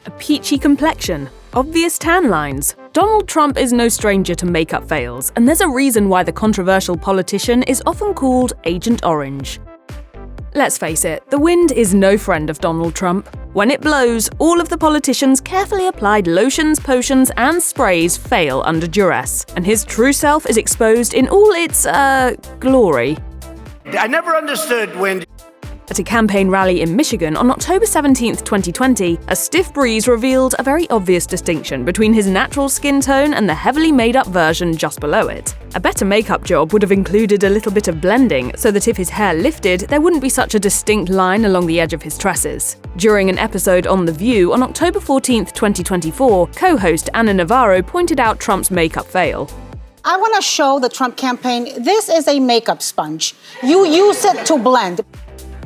A peachy complexion, obvious tan lines. Donald Trump is no stranger to makeup fails, and there's a reason why the controversial politician is often called Agent Orange. Let's face it, the wind is no friend of Donald Trump. When it blows, all of the politician's carefully applied lotions, potions, and sprays fail under duress, and his true self is exposed in all its, glory. I never understood when... At a campaign rally in Michigan on October 17, 2020, a stiff breeze revealed a very obvious distinction between his natural skin tone and the heavily made-up version just below it. A better makeup job would have included a little bit of blending so that if his hair lifted, there wouldn't be such a distinct line along the edge of his tresses. During an episode on The View on October 14, 2024, co-host Anna Navarro pointed out Trump's makeup fail. I want to show the Trump campaign, this is a makeup sponge. You use it to blend.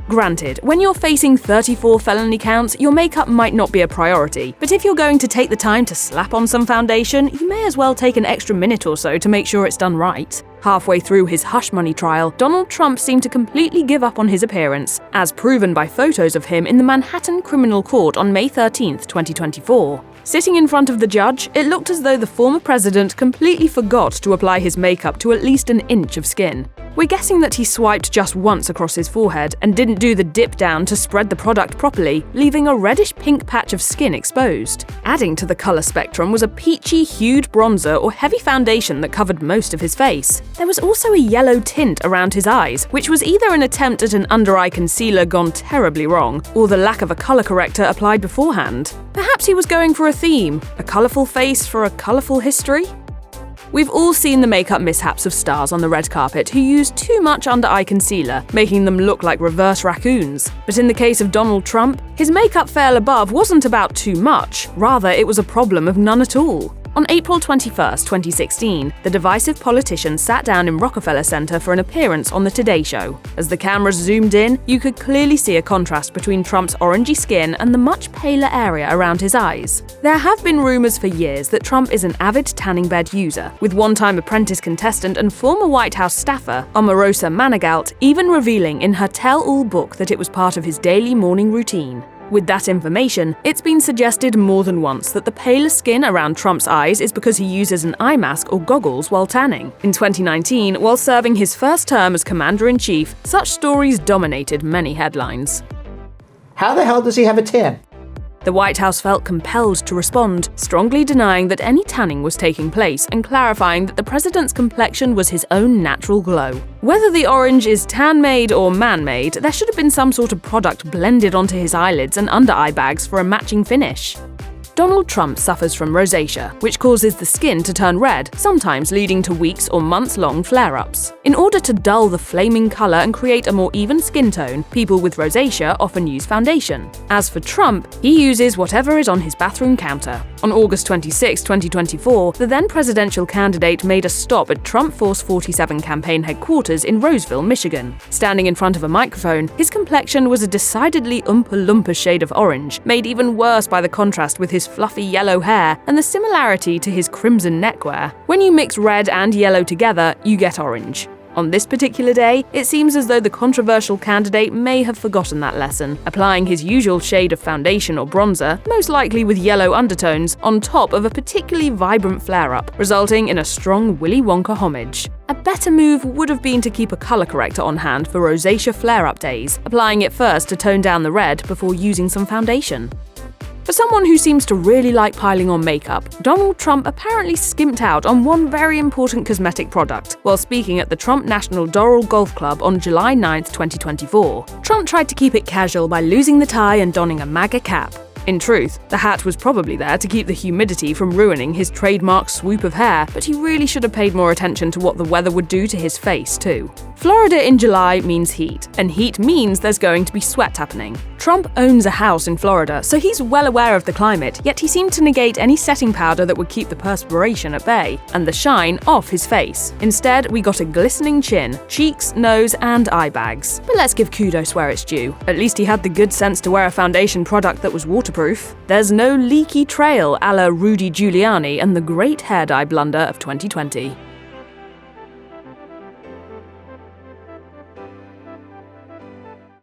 Granted, when you're facing 34 felony counts, your makeup might not be a priority, but if you're going to take the time to slap on some foundation, you may as well take an extra minute or so to make sure it's done right. Halfway through his hush money trial, Donald Trump seemed to completely give up on his appearance, as proven by photos of him in the Manhattan Criminal Court on May 13, 2024. Sitting in front of the judge, it looked as though the former president completely forgot to apply his makeup to at least an inch of skin. We're guessing that he swiped just once across his forehead and didn't do the dip down to spread the product properly, leaving a reddish-pink patch of skin exposed. Adding to the color spectrum was a peachy hued bronzer or heavy foundation that covered most of his face. There was also a yellow tint around his eyes, which was either an attempt at an under-eye concealer gone terribly wrong, or the lack of a color corrector applied beforehand. Perhaps he was going for a theme, a colorful face for a colorful history? We've all seen the makeup mishaps of stars on the red carpet who use too much under-eye concealer, making them look like reverse raccoons. But in the case of Donald Trump, his makeup fail above wasn't about too much, rather it was a problem of none at all. On April 21, 2016, the divisive politician sat down in Rockefeller Center for an appearance on The Today Show. As the cameras zoomed in, you could clearly see a contrast between Trump's orangey skin and the much paler area around his eyes. There have been rumors for years that Trump is an avid tanning bed user, with one-time Apprentice contestant and former White House staffer, Omarosa Manigault, even revealing in her tell-all book that it was part of his daily morning routine. With that information, it's been suggested more than once that the paler skin around Trump's eyes is because he uses an eye mask or goggles while tanning. In 2019, while serving his first term as Commander-in-Chief, such stories dominated many headlines. How the hell does he have a tan? The White House felt compelled to respond, strongly denying that any tanning was taking place and clarifying that the president's complexion was his own natural glow. Whether the orange is tan-made or man-made, there should have been some sort of product blended onto his eyelids and under-eye bags for a matching finish. Donald Trump suffers from rosacea, which causes the skin to turn red, sometimes leading to weeks or months-long flare-ups. In order to dull the flaming color and create a more even skin tone, people with rosacea often use foundation. As for Trump, he uses whatever is on his bathroom counter. On August 26, 2024, the then-presidential candidate made a stop at Trump Force 47 campaign headquarters in Roseville, Michigan. Standing in front of a microphone, his complexion was a decidedly Oompa Loompa shade of orange, made even worse by the contrast with his fluffy yellow hair and the similarity to his crimson neckwear. When you mix red and yellow together, you get orange. On this particular day, it seems as though the controversial candidate may have forgotten that lesson, applying his usual shade of foundation or bronzer, most likely with yellow undertones, on top of a particularly vibrant flare-up, resulting in a strong Willy Wonka homage. A better move would have been to keep a color corrector on hand for rosacea flare-up days, applying it first to tone down the red before using some foundation. For someone who seems to really like piling on makeup, Donald Trump apparently skimped out on one very important cosmetic product while speaking at the Trump National Doral Golf Club on July 9, 2024. Trump tried to keep it casual by losing the tie and donning a MAGA cap. In truth, the hat was probably there to keep the humidity from ruining his trademark swoop of hair, but he really should have paid more attention to what the weather would do to his face, too. Florida in July means heat, and heat means there's going to be sweat happening. Trump owns a house in Florida, so he's well aware of the climate, yet he seemed to negate any setting powder that would keep the perspiration at bay, and the shine off his face. Instead, we got a glistening chin, cheeks, nose, and eye bags. But let's give kudos where it's due. At least he had the good sense to wear a foundation product that was waterproof. There's no leaky trail a la Rudy Giuliani and the great hair dye blunder of 2020.